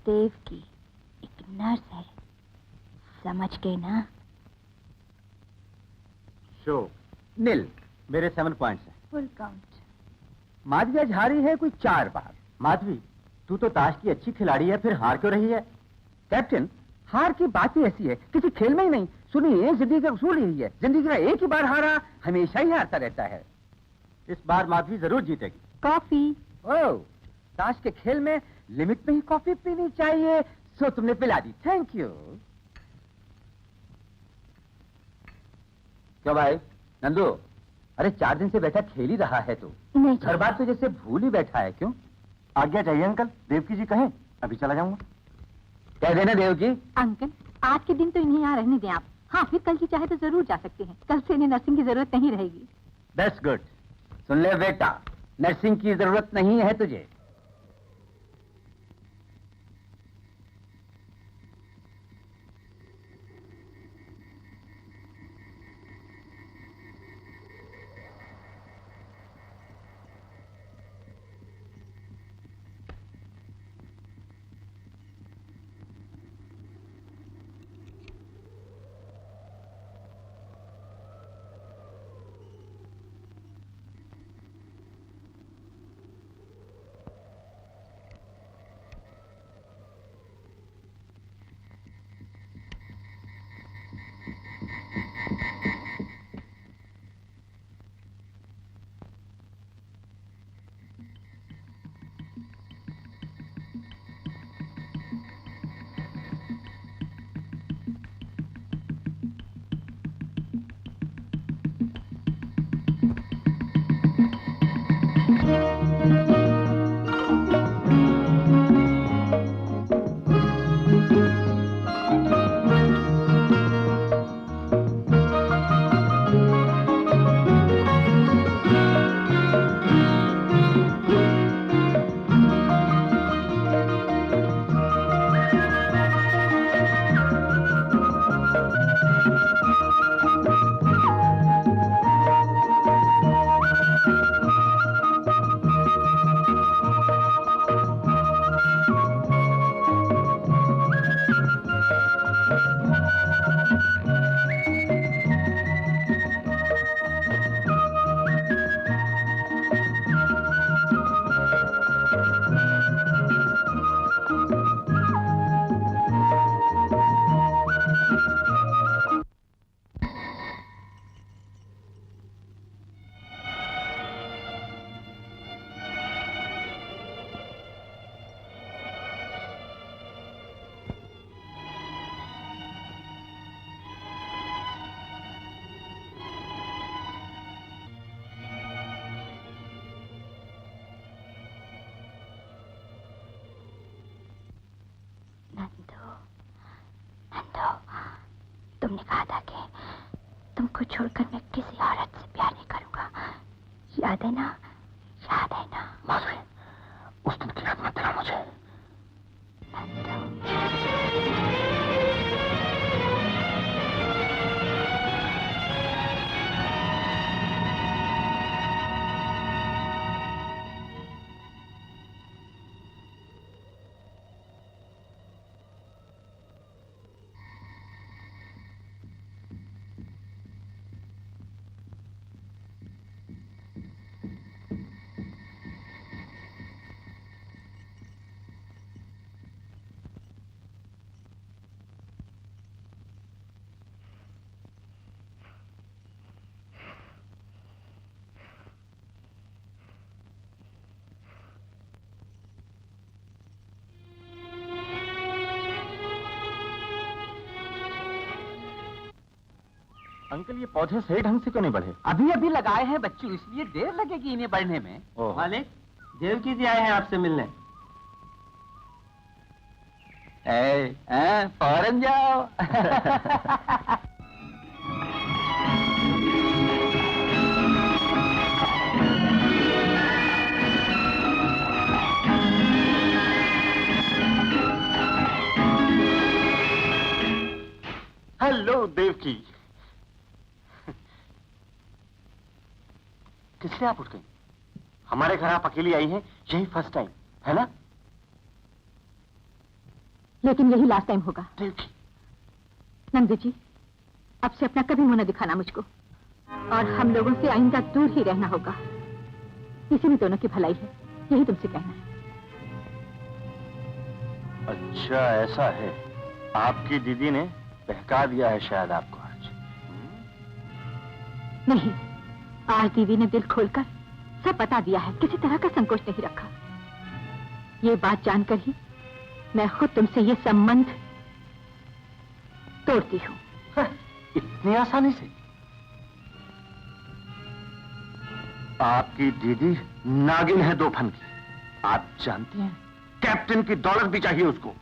देव की एक नर्स है, समझ गए ना? शो नील, मेरे 7 पॉइंट्स हैं। Full count. माधवी आज हारी है कोई 4 बार। माधवी, तू तो ताश की अच्छी खिलाड़ी है, फिर हार क्यों रही है? कैप्टन, हार की बात ही ऐसी है, किसी खेल में ही नहीं। सुनिए, जिंदगी का उसूल यही है, जिंदगी का एक ही बार हारा हमेशा ही हारता रहता है। इस बार माधवी जरूर जीतेगी। कॉफी। ओह, ताश के खेल में लिमिट में ही कॉफी पीनी चाहिए, सो तुमने पिला दी, थैंक यू। क्यों भाई नंदू, अरे 4 दिन से बैठा खेल ही रहा है तू, नहीं घर बार तो जैसे भूल ही बैठा है, क्यों? आज्ञा चाहिए अंकल, देवकी जी कहें अभी चला जाऊंगा। कह देना देव की। अंकल, आज के दिन तो इन्हें यहाँ रहने दें आप। हाँ, फिर कल की चाहे तो जरूर जा सकते हैं। कल से इन्हें नर्सिंग की जरूरत नहीं रहेगी। That's good. सुन ले बेटा, नर्सिंग की जरूरत नहीं है तुझे। तुमने कहा था कि तुमको छोड़कर मैं किसी औरत से प्यार नहीं करूंगा, याद है ना? याद है ना? माधवी, उस दिन की याद मत दिला मुझे। अंकल, ये पौधे सही ढंग से क्यों नहीं बढ़े? अभी अभी लगाए हैं बच्चों, इसलिए देर लगेगी इन्हें बढ़ने में। मालिक, देवकी जी आए हैं आपसे मिलने। फौरन जाओ। हेलो देवकी। किससे आप उठ गई? हमारे घर आप अकेली आई हैं, यही फर्स्ट टाइम है ना? लेकिन यही लास्ट टाइम होगा। देवकी, नंदू जी, अब से अपना कभी मुंह न दिखाना मुझको, और हम लोगों से आइंदा दूर ही रहना होगा। इसी में दोनों की भलाई है, यही तुमसे कहना है। अच्छा ऐसा है, आपकी दीदी ने बहका दिया है शायद आपको आज। नहीं, आज दीदी ने दिल खोलकर सब बता दिया है, किसी तरह का संकोच नहीं रखा। ये बात जानकर ही मैं खुद तुमसे ये संबंध तोड़ती हूँ। इतनी आसानी से? आपकी दीदी नागिन है 2 फन की, आप जानती हैं। कैप्टन की दौलत भी चाहिए उसको,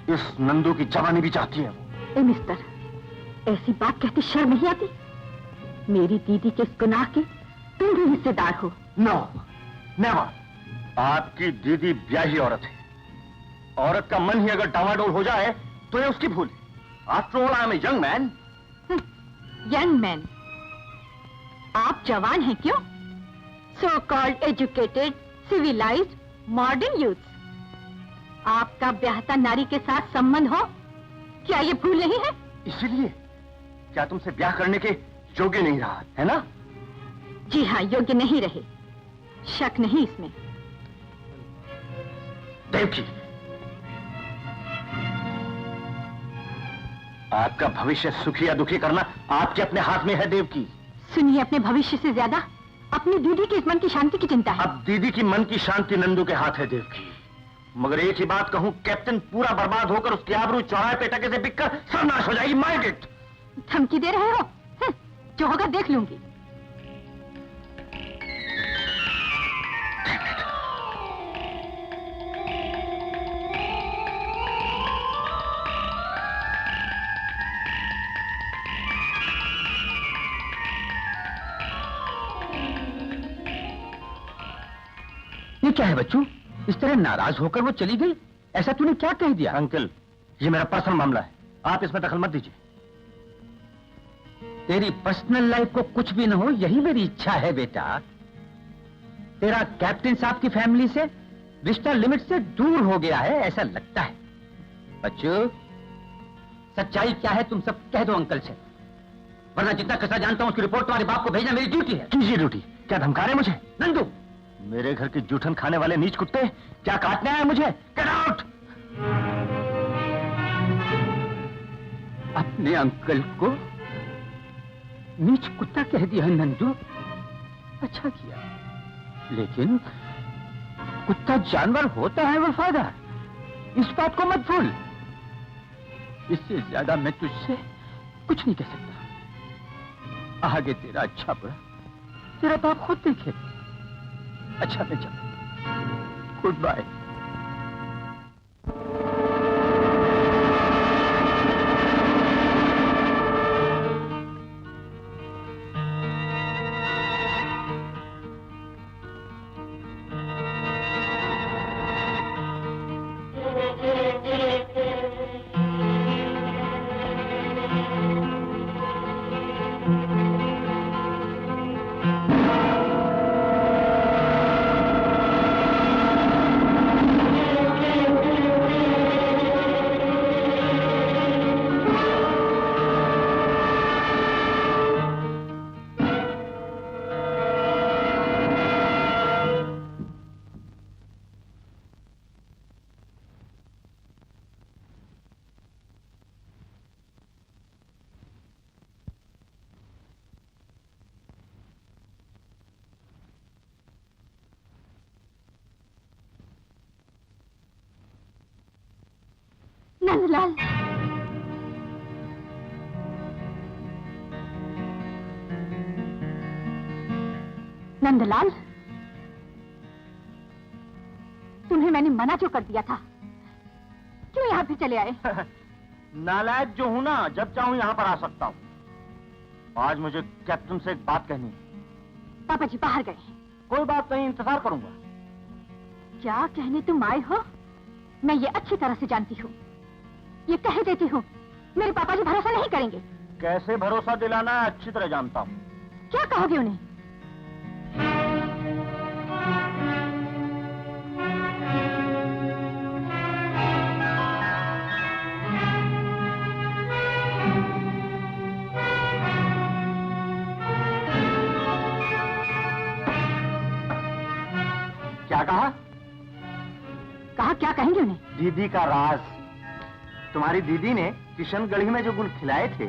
इस नंदू की जवानी भी चाहती है वो। ए मिस्टर, ऐसी बात कहती शर्म नहीं आती? मेरी दीदी के इस गुनाह के तुम भी हिस्सेदार हो। No, never. आपकी दीदी ब्याही औरत है। औरत का मन ही अगर डावाडोल हो जाए तो ये उसकी भूल है। After all I am a young man. Young man? आप जवान हैं क्यों? So called educated, civilised, modern youth. आपका ब्याहता नारी के साथ संबंध हो, क्या ये भूल नहीं है? इसीलिए क्या तुमसे ब्याह करने के योग्य नहीं रहा, है ना? जी हाँ, योग्य नहीं रहे, शक नहीं इसमें। देवकी, आपका भविष्य सुखी या दुखी करना आपके अपने हाथ में है देवकी। सुनिए, अपने भविष्य से ज्यादा अपनी दीदी के इस मन की शांति की चिंता है। अब दीदी की मन की शांति नंदू के हाथ है देवकी। मगर एक ही बात कहूं, कैप्टन पूरा बर्बाद होकर उसकी आबरू चौराहे पे टके से बिककर सर्वनाश हो जाएगी। Mind it. धमकी दे रहे हो? जो होगा देख लूंगी। ये क्या है बच्चू, इस तरह नाराज होकर वो चली गई? ऐसा तूने क्या कह दिया? अंकल, ये मेरा पर्सनल मामला है, आप इसमें दखल मत दीजिए। तेरी पर्सनल लाइफ को कुछ भी न हो, यही मेरी इच्छा है बेटा। तेरा कैप्टन साहब की फैमिली से रिश्ता लिमिट से दूर हो गया है, ऐसा लगता है। बच्चू, सच्चाई क्या है तुम सब कह दो अंकल से, वरना जितना कसा जानता हूं उसकी रिपोर्ट तुम्हारे बाप को भेजना मेरी ड्यूटी है। कीजिए ड्यूटी। क्या धमका रहे मुझे? नंदू, मेरे घर के जूठन खाने वाले नीच कुत्ते क्या काटने आए मुझे? Get out! अपने अंकल को नीच कुत्ता कह दिया नंदू? अच्छा किया, लेकिन कुत्ता जानवर होता है वफादार, इस बात को मत भूल। इससे ज्यादा मैं तुझसे कुछ नहीं कह सकता। आगे तेरा अच्छा बुरा तेरा बाप खुद देखे। अच्छा मैं चल, गुड बाय। नंदलाल, नंदलाल, तुम्हें मैंने मना क्यों कर दिया था? क्यों यहाँ पे चले आए? नालायक जो हूं ना, जब चाहूं यहां पर आ सकता हूं। आज मुझे कैप्टन से एक बात कहनी है। पापा जी बाहर गए। कोई बात नहीं, इंतजार करूंगा। क्या कहने तुम आए हो मैं ये अच्छी तरह से जानती हूँ। ये कह देती हूँ, मेरे पापा जी भरोसा नहीं करेंगे। कैसे भरोसा दिलाना है अच्छी तरह जानता हूँ। क्या कहोगे उन्हें? क्या कहेंगे उन्हें? दीदी का राज। तुम्हारी दीदी ने किशनगढ़ी में जो गुल खिलाए थे,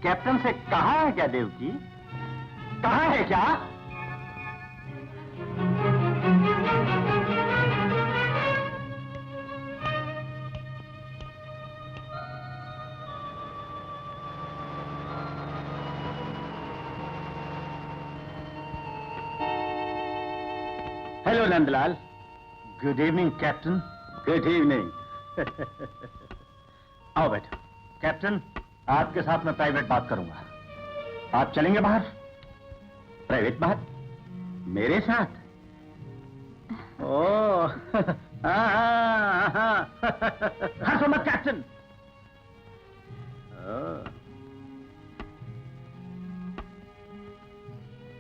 कैप्टन से कहा है क्या देवकी? कहा है क्या? Hello Nandlal. Good evening captain. Good evening. आओ बैठो। कैप्टन, आपके साथ मैं प्राइवेट बात करूंगा। आप चलेंगे बाहर? प्राइवेट बात मेरे साथ? ओह, हंसो मत कैप्टन।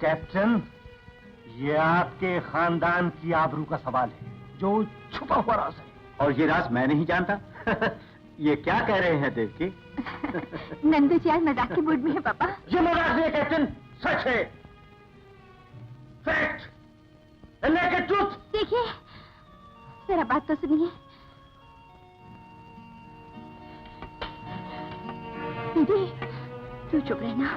कैप्टन, ये आपके खानदान की आबरू का सवाल है, जो छुपा हुआ राज है। और ये राज मैं नहीं जानता। ये क्या कह रहे हैं देवकी? नंदू जी आज मजाक के मूड में है पापा। ये मजाक नहीं है कैप्टन, सच है। Fact, naked truth। देखिए, मेरा बात तो सुनिए। दीदी, तू चुप रहना।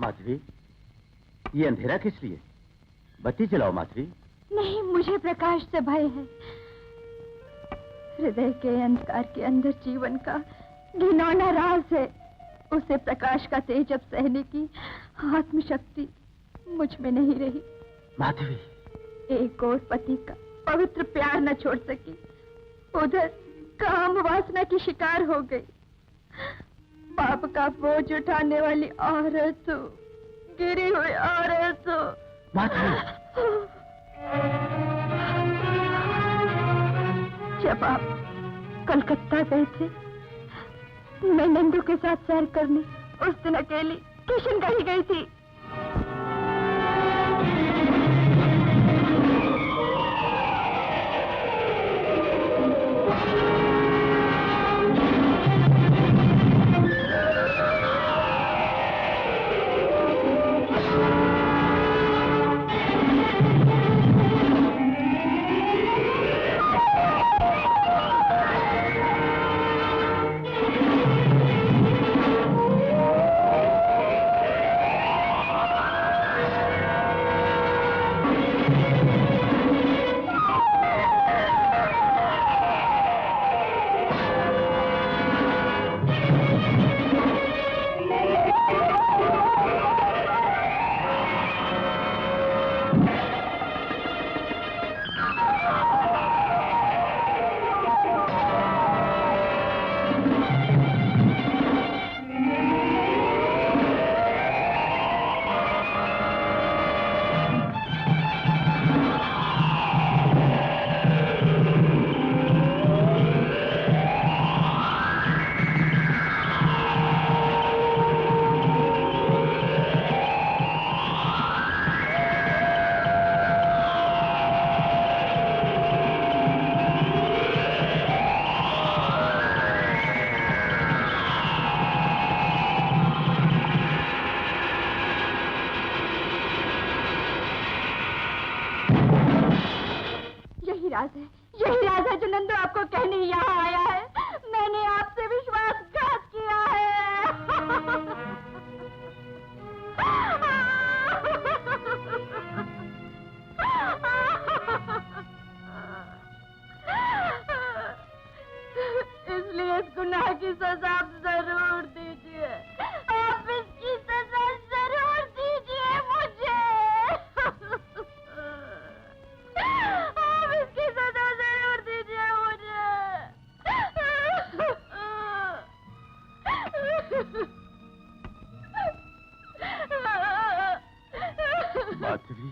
माधवी, ये अंधेरा किस लिए? बत्ती जलाओ माधवी। नहीं, मुझे प्रकाश से भय है। हृदय के अंधकार के अंदर जीवन का घिनौना राज है। उसे प्रकाश का तेज अब सहने की आत्मशक्ति मुझ में नहीं रही। माधवी, एक और पति का पवित्र प्यार न छोड़ सकी, उधर काम वासना की शिकार हो गई। पाप का बोझ उठाने वाली औरत हो, गिरी हुई औरत हो। जब आप कलकत्ता गए थे, मैं नंदू के साथ सैर करने उस दिन अकेली किशनगढ़ी गई थी। यही राज है जो नंदू आपको कहने यहाँ आया है। मैंने आपसे विश्वासघात किया है। इसलिए इस गुनाह की सजा आप जरूर दीजिए। आप इसकी सजा जरूर दीजिए मुझे। आप इसकी सजा जरूर दीजिए मुझे। माधवी,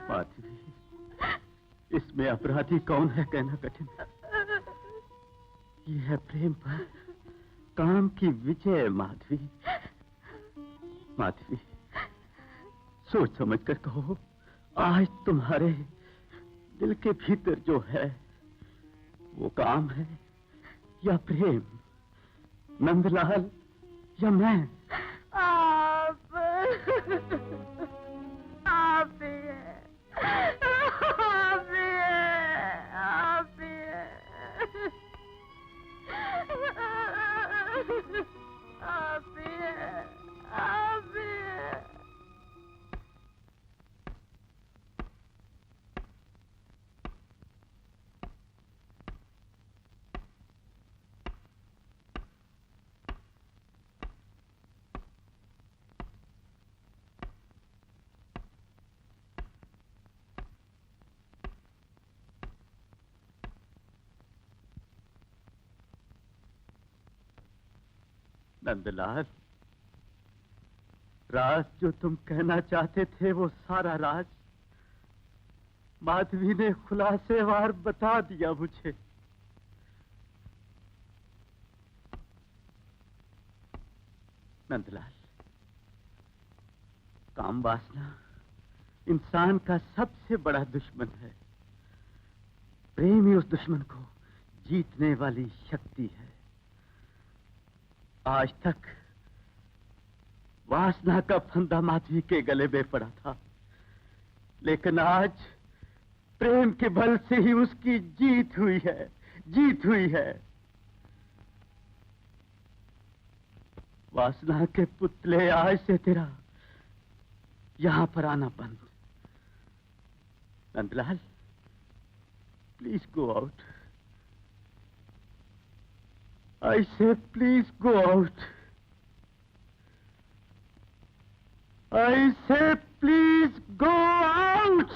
माधवी, इसमें अपराधी कौन है कहना कठिन है। यह है प्रेम पर काम की विजय। माधवी, माधवी, सोच समझ कर कहो, आज तुम्हारे दिल के भीतर जो है वो काम है या प्रेम? नंदलाल या मैं? आप ही है, आप ही है, आप ही है, आप ही है, आप ही है। नंदलाल, राज जो तुम कहना चाहते थे वो सारा राज माधवी ने खुलासेवार बता दिया मुझे। नंदलाल, काम वासना इंसान का सबसे बड़ा दुश्मन है। प्रेम ही उस दुश्मन को जीतने वाली शक्ति है। आज तक वासना का फंदा माधवी के गले में पड़ा था, लेकिन आज प्रेम के बल से ही उसकी जीत हुई है, जीत हुई है। वासना के पुतले, आज से तेरा यहां पर आना बंद। Nandlal, please go out. I say, please go out. I say, please go out.